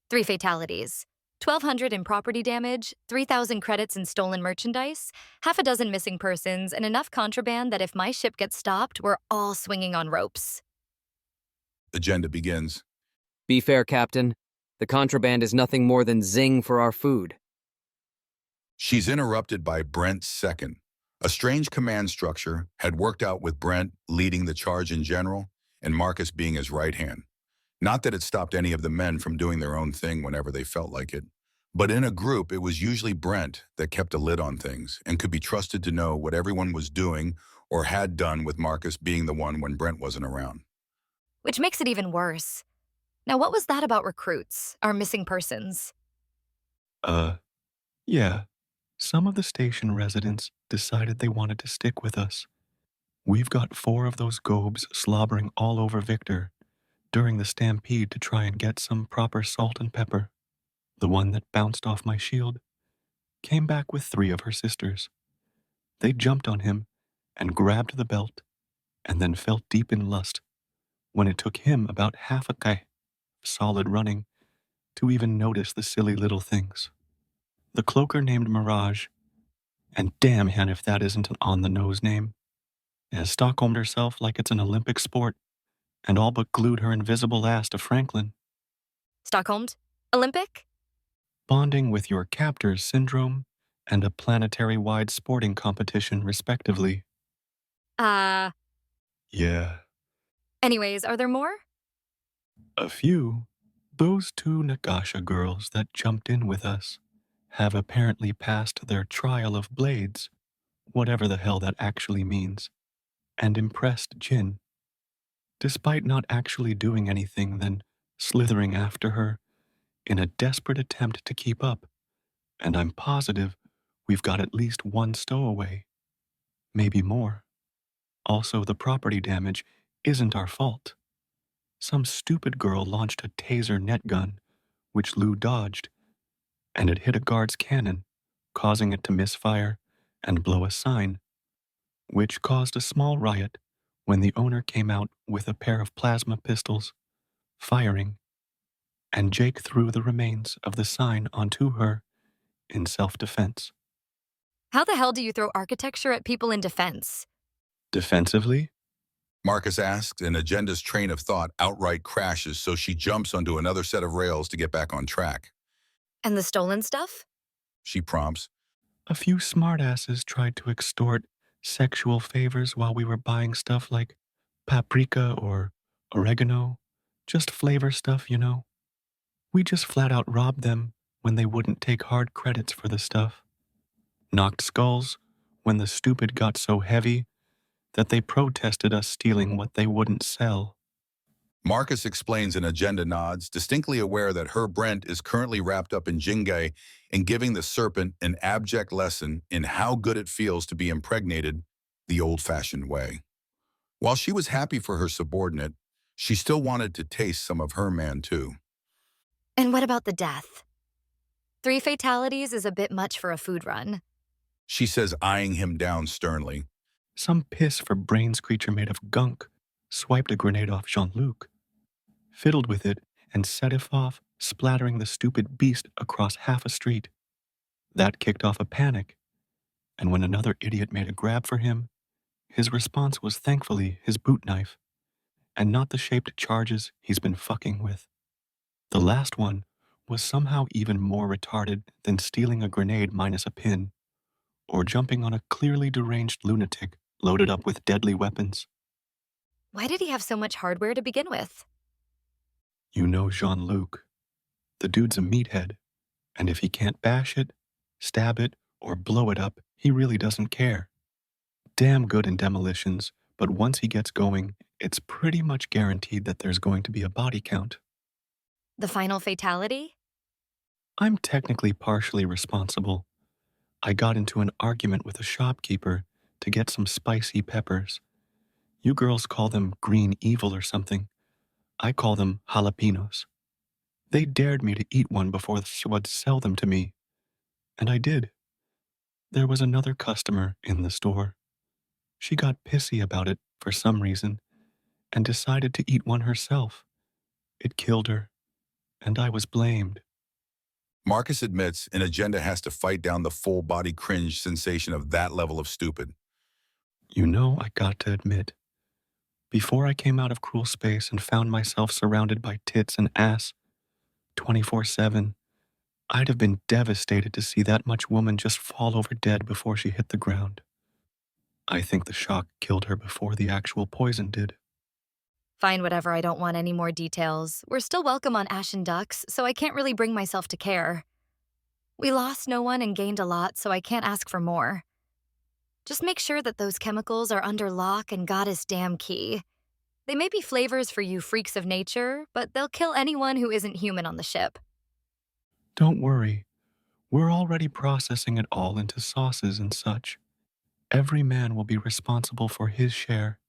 3 fatalities. 1,200 in property damage, 3,000 credits in stolen merchandise, half a dozen missing persons, and enough contraband that if my ship gets stopped, we're all swinging on ropes. Agenda begins. Be fair, Captain. The contraband is nothing more than zing for our food. She's interrupted by Brent second. A strange command structure had worked out with Brent leading the charge in general and Marcus being his right hand. Not that it stopped any of the men from doing their own thing whenever they felt like it, but in a group it was usually Brent that kept a lid on things and could be trusted to know what everyone was doing or had done, with Marcus being the one when Brent wasn't around. Which makes it even worse. Now, what was that about recruits, our missing persons? Yeah. Some of the station residents decided they wanted to stick with us. We've got 4 of those gobes slobbering all over Victor during the stampede to try and get some proper salt and pepper. The one that bounced off my shield came back with 3 of her sisters. They jumped on him and grabbed the belt and then fell deep in lust when it took him about half a day of solid running to even notice the silly little things. The cloaker named Mirage, and damn hen if that isn't an on-the-nose name, has Stockholmed herself like it's an Olympic sport and all but glued her invisible ass to Franklin. Stockholmed? Olympic? Bonding with your captor's syndrome and a planetary-wide sporting competition, respectively. Uh, Yeah. Anyways, are there more? A few. Those 2 Nagasha girls that jumped in with us have apparently passed their trial of blades, whatever the hell that actually means, and impressed Jin. Despite not actually doing anything than slithering after her in a desperate attempt to keep up, and I'm positive we've got at least 1 stowaway, maybe more. Also, the property damage isn't our fault. Some stupid girl launched a taser net gun, which Lou dodged, and it hit a guard's cannon, causing it to misfire and blow a sign, which caused a small riot when the owner came out with a pair of plasma pistols, firing, and Jake threw the remains of the sign onto her in self-defense. How the hell do you throw architecture at people in defense? Defensively? Marcus asks, and Agenda's train of thought outright crashes, so she jumps onto another set of rails to get back on track. And the stolen stuff? She prompts. A few smartasses tried to extort sexual favors while we were buying stuff like paprika or oregano, just flavor stuff, you know. We just flat out robbed them when they wouldn't take hard credits for the stuff. Knocked skulls when the stupid got so heavy that they protested us stealing what they wouldn't sell. Marcus explains, and Agenda nods, distinctly aware that her Brent is currently wrapped up in Jingai and giving the serpent an abject lesson in how good it feels to be impregnated the old-fashioned way. While she was happy for her subordinate, she still wanted to taste some of her man too. And what about the death? 3 fatalities is a bit much for a food run. She says, eyeing him down sternly. Some piss for brains creature made of gunk swiped a grenade off Jean-Luc, fiddled with it, and set it off, splattering the stupid beast across half a street. That kicked off a panic, and when another idiot made a grab for him, his response was thankfully his boot knife, and not the shaped charges he's been fucking with. The last one was somehow even more retarded than stealing a grenade minus a pin, or jumping on a clearly deranged lunatic loaded up with deadly weapons. Why did he have so much hardware to begin with? You know Jean-Luc. The dude's a meathead, and if he can't bash it, stab it, or blow it up, he really doesn't care. Damn good in demolitions, but once he gets going, it's pretty much guaranteed that there's going to be a body count. The final fatality? I'm technically partially responsible. I got into an argument with a shopkeeper to get some spicy peppers. You girls call them green evil or something. I call them jalapenos. They dared me to eat one before she would sell them to me, and I did. There was another customer in the store. She got pissy about it for some reason and decided to eat one herself. It killed her, and I was blamed. Marcus admits an agenda has to fight down the full-body cringe sensation of that level of stupid. You know, I got to admit, before I came out of cruel space and found myself surrounded by tits and ass 24/7, I'd have been devastated to see that much woman just fall over dead before she hit the ground. I think the shock killed her before the actual poison did. Fine, whatever, I don't want any more details. We're still welcome on Ashen Ducks, so I can't really bring myself to care. We lost no one and gained a lot, so I can't ask for more. Just make sure that those chemicals are under lock and goddess damn key. They may be flavors for you freaks of nature, but they'll kill anyone who isn't human on the ship. Don't worry, we're already processing it all into sauces and such. Every man will be responsible for his share,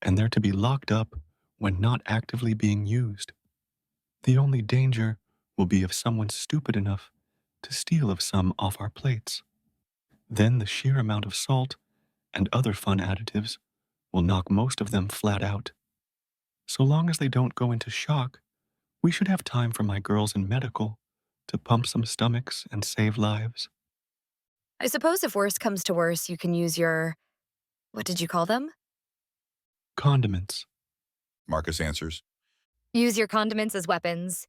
and they're to be locked up when not actively being used. The only danger will be if someone's stupid enough to steal of some off our plates. Then the sheer amount of salt and other fun additives will knock most of them flat out. So long as they don't go into shock, we should have time for my girls in medical to pump some stomachs and save lives. I suppose if worse comes to worse, you can use your. What did you call them? Condiments. Marcus answers. Use your condiments as weapons.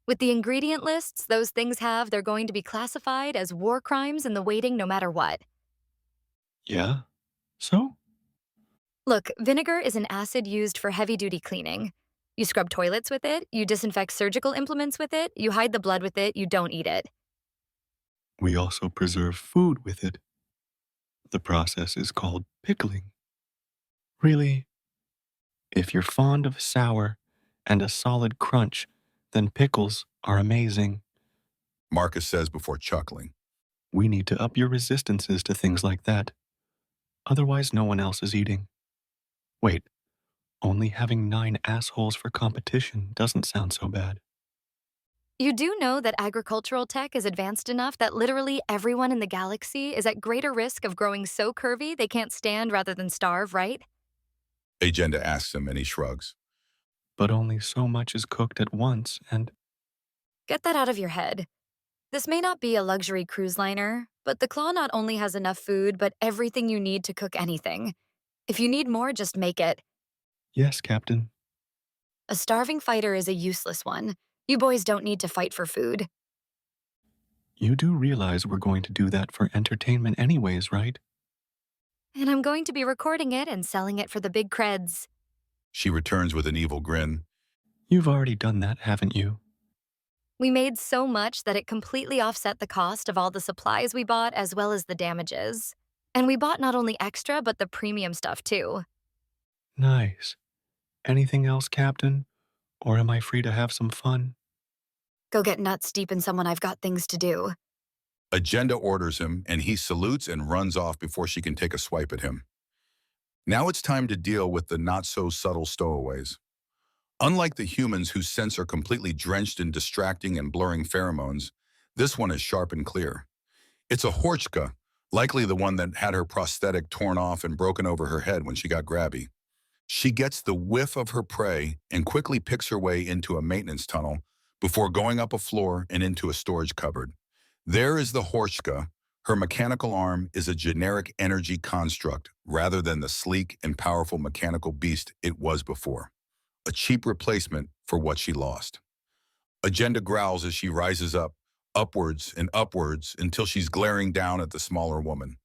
With the ingredient lists those things have, they're going to be classified as war crimes in the waiting no matter what. Yeah? So? Look, vinegar is an acid used for heavy-duty cleaning. You scrub toilets with it, you disinfect surgical implements with it, you hide the blood with it, you don't eat it. We also preserve food with it. The process is called pickling. Really, if you're fond of sour and a solid crunch, then pickles are amazing. Marcus says before chuckling. We need to up your resistances to things like that. Otherwise, no one else is eating. Wait, only having 9 assholes for competition doesn't sound so bad. You do know that agricultural tech is advanced enough that literally everyone in the galaxy is at greater risk of growing so curvy they can't stand rather than starve, right? Agenda asks him and he shrugs. But only so much is cooked at once, and Get that out of your head. This may not be a luxury cruise liner, but the Claw not only has enough food, but everything you need to cook anything. If you need more, just make it. yes, Captain. A starving fighter is a useless one. You boys don't need to fight for food. You do realize we're going to do that for entertainment anyways, right? And I'm going to be recording it and selling it for the big creds. She returns with an evil grin. You've already done that, haven't you? We made so much that it completely offset the cost of all the supplies we bought as well as the damages. And we bought not only extra, but the premium stuff too. Nice. Anything else, Captain? Or am I free to have some fun? Go get nuts deep in someone, I've got things to do. Agenda orders him, and he salutes and runs off before she can take a swipe at him. Now it's time to deal with the not-so-subtle stowaways. Unlike the humans whose scents are completely drenched in distracting and blurring pheromones, this one is sharp and clear. It's a horchka, likely the one that had her prosthetic torn off and broken over her head when she got grabby. She gets the whiff of her prey and quickly picks her way into a maintenance tunnel before going up a floor and into a storage cupboard. There is the horchka. Her mechanical arm is a generic energy construct rather than the sleek and powerful mechanical beast it was before. A cheap replacement for what she lost. Agenda growls as she rises up, upwards and upwards until she's glaring down at the smaller woman.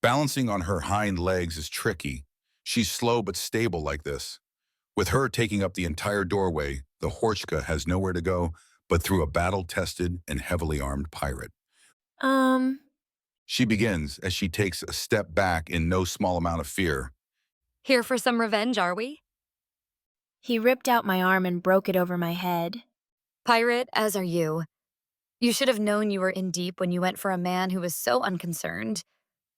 Balancing on her hind legs is tricky. She's slow but stable like this. With her taking up the entire doorway, the horchka has nowhere to go but through a battle-tested and heavily armed pirate. She begins as she takes a step back in no small amount of fear. Here for some revenge, are we? He ripped out my arm and broke it over my head. Pirate, as are you. You should have known you were in deep when you went for a man who was so unconcerned.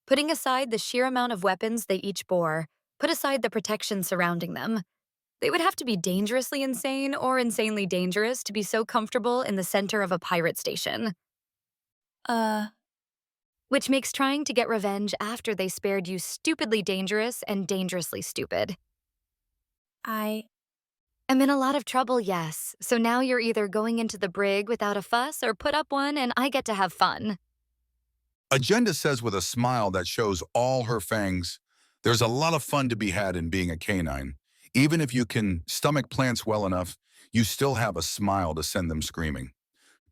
Putting aside the sheer amount of weapons they each bore, put aside the protection surrounding them. They would have to be dangerously insane or insanely dangerous to be so comfortable in the center of a pirate station. Which makes trying to get revenge after they spared you stupidly dangerous and dangerously stupid. I I'm in a lot of trouble, yes. So now you're either going into the brig without a fuss or put up one and I get to have fun. Agenda says with a smile that shows all her fangs, there's a lot of fun to be had in being a canine. Even if you can stomach plants well enough, you still have a smile to send them screaming.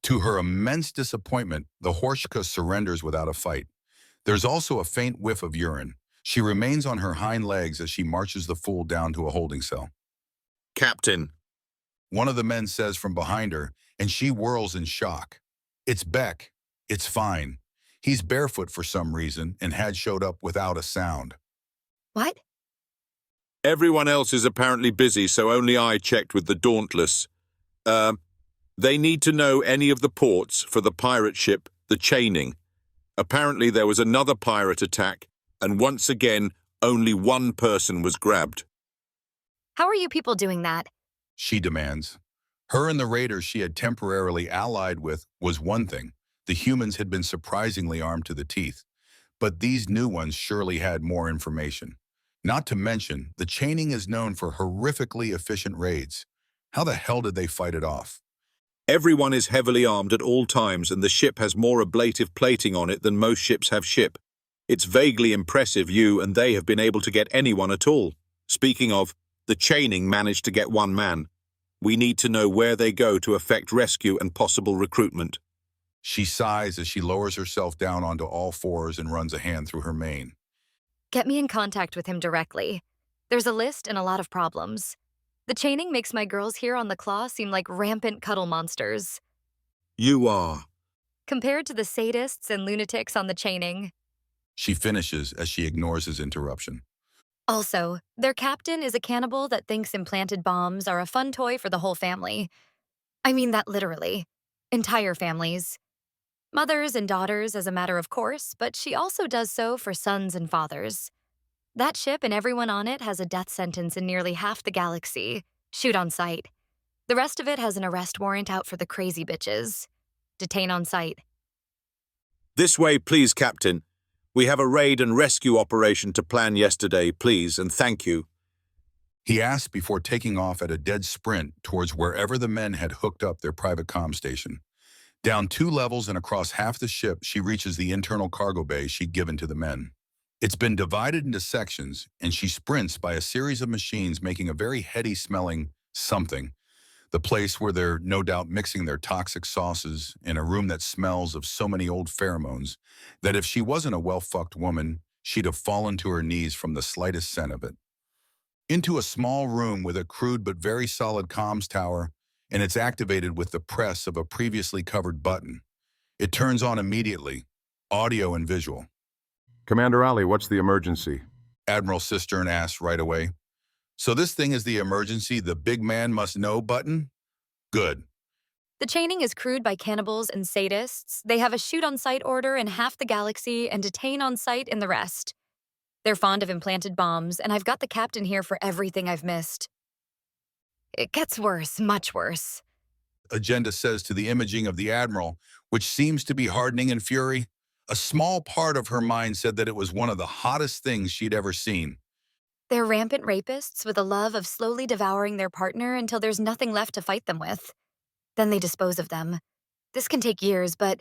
To her immense disappointment, the Horshka surrenders without a fight. There's also a faint whiff of urine. She remains on her hind legs as she marches the fool down to a holding cell. Captain, One of the men says from behind her, and she whirls in shock. It's Beck. It's fine. He's barefoot for some reason and had showed up without a sound. What? everyone else is apparently busy, so only I checked with the Dauntless. They need to know any of the ports for the pirate ship, the Chaining. Apparently there was another pirate attack, and once again, only one person was grabbed. How are you people doing that? She demands. Her and the raiders she had temporarily allied with was one thing. The humans had been surprisingly armed to the teeth. But these new ones surely had more information. Not to mention, the Chaining is known for horrifically efficient raids. How the hell did they fight it off? Everyone is heavily armed at all times, and the ship has more ablative plating on it than most ships have ship. It's vaguely impressive you and they have been able to get anyone at all. Speaking of, the Chaining managed to get one man. We need to know where they go to effect rescue and possible recruitment. She sighs as she lowers herself down onto all fours and runs a hand through her mane. Get me in contact with him directly. There's a list and a lot of problems. The Chaining makes my girls here on the Claw seem like rampant cuddle monsters. You are. Compared to the sadists and lunatics on the Chaining. She finishes as she ignores his interruption. Also, their captain is a cannibal that thinks implanted bombs are a fun toy for the whole family. I mean that literally. Entire families. Mothers and daughters as a matter of course, but she also does so for sons and fathers. That ship and everyone on it has a death sentence in nearly half the galaxy. Shoot on sight. The rest of it has an arrest warrant out for the crazy bitches. Detain on sight. This way, please, Captain. We have a raid and rescue operation to plan yesterday, please, and thank you. He asks before taking off at a dead sprint towards wherever the men had hooked up their private comm station. Down 2 levels and across half the ship, she reaches the internal cargo bay she'd given to the men. It's been divided into sections, and she sprints by a series of machines making a very heady-smelling something. The place where they're no doubt mixing their toxic sauces in a room that smells of so many old pheromones that if she wasn't a well-fucked woman, she'd have fallen to her knees from the slightest scent of it. Into a small room with a crude but very solid comms tower, and it's activated with the press of a previously covered button. It turns on immediately, audio and visual. Commander Ali, what's the emergency? Admiral Cistern asks right away. So this thing is the emergency the big man must know button? Good. The Chaining is crewed by cannibals and sadists. They have a shoot-on-sight order in half the galaxy and detain on sight in the rest. They're fond of implanted bombs, and I've got the captain here for everything I've missed. It gets worse, much worse. Agenda says to the imaging of the Admiral, which seems to be hardening in fury. A small part of her mind said that it was one of the hottest things she'd ever seen. They're rampant rapists with a love of slowly devouring their partner until there's nothing left to fight them with. Then they dispose of them. This can take years, but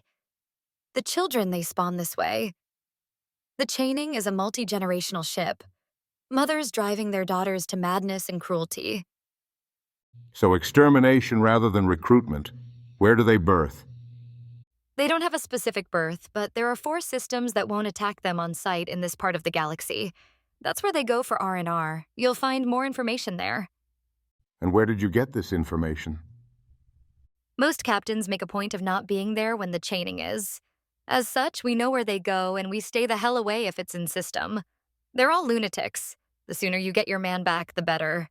the children they spawn this way. The Chaining is a multi-generational ship. Mothers driving their daughters to madness and cruelty. So extermination rather than recruitment. Where do they birth? They don't have a specific birth, but there are 4 systems that won't attack them on sight in this part of the galaxy. That's where they go for R&R. You'll find more information there. And where did you get this information? Most captains make a point of not being there when the Chaining is. As such, we know where they go and we stay the hell away if it's in system. They're all lunatics. The sooner you get your man back, the better.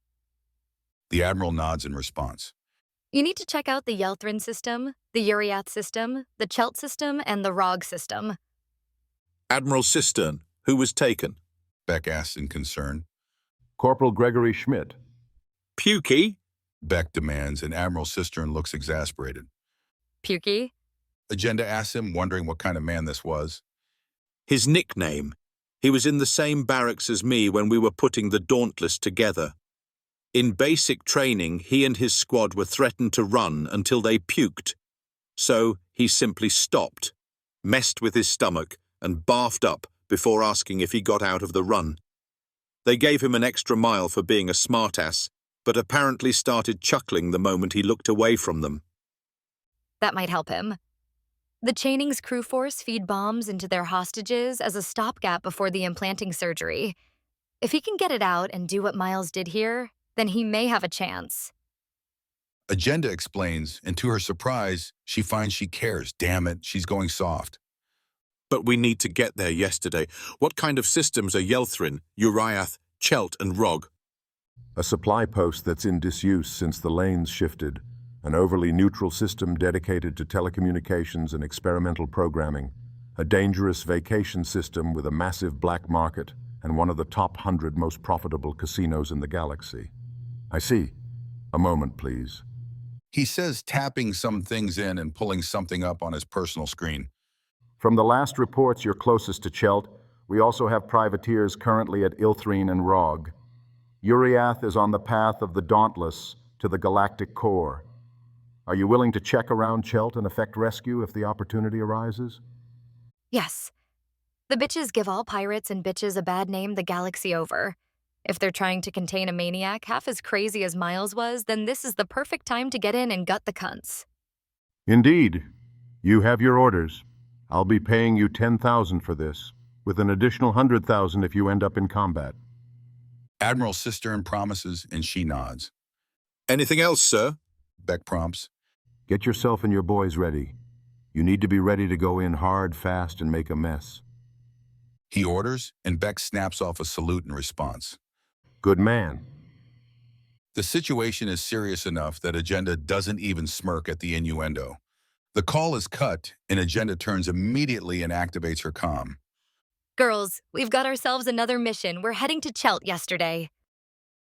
The Admiral nods in response. You need to check out the Yelthrin system, the Uriath system, the Chelt system, and the Rog system. Admiral Cistern, who was taken? Beck asks in concern. Corporal Gregory Schmidt. Pukey? Beck demands, and Admiral Cistern looks exasperated. Pukey? Agenda asks him, wondering what kind of man this was. His nickname. He was in the same barracks as me when we were putting the Dauntless together. In basic training, he and his squad were threatened to run until they puked. So he simply stopped, messed with his stomach, and barfed up before asking if he got out of the run. They gave him an extra mile for being a smartass, but apparently started chuckling the moment he looked away from them. That might help him. The Chaining's crew force feed bombs into their hostages as a stopgap before the implanting surgery. If he can get it out and do what Miles did here, then he may have a chance. Agenda explains, and to her surprise, she finds she cares. Damn it, she's going soft. But we need to get there yesterday. What kind of systems are Yelthrin, Uriath, Chelt, and Rog? A supply post that's in disuse since the lanes shifted. An overly neutral system dedicated to telecommunications and experimental programming. A dangerous vacation system with a massive black market and one of the top 100 most profitable casinos in the galaxy. I see. A moment, please. He says tapping some things in and pulling something up on his personal screen. From the last reports you're closest to Chelt, we also have privateers currently at Ilthrene and Rog. Uriath is on the path of the Dauntless to the galactic core. Are you willing to check around Chelt and effect rescue if the opportunity arises? Yes. The bitches give all pirates and bitches a bad name the galaxy over. If they're trying to contain a maniac half as crazy as Miles was, then this is the perfect time to get in and gut the cunts. Indeed. You have your orders. I'll be paying you 10,000 for this, with an additional 100,000 if you end up in combat. Admiral Cistern promises, and she nods. Anything else, sir? Beck prompts. Get yourself and your boys ready. You need to be ready to go in hard, fast, and make a mess. He orders, and Beck snaps off a salute in response. Good man. The situation is serious enough that Agenda doesn't even smirk at the innuendo. The call is cut, and Agenda turns immediately and activates her comm. Girls, we've got ourselves another mission. We're heading to Chelt yesterday.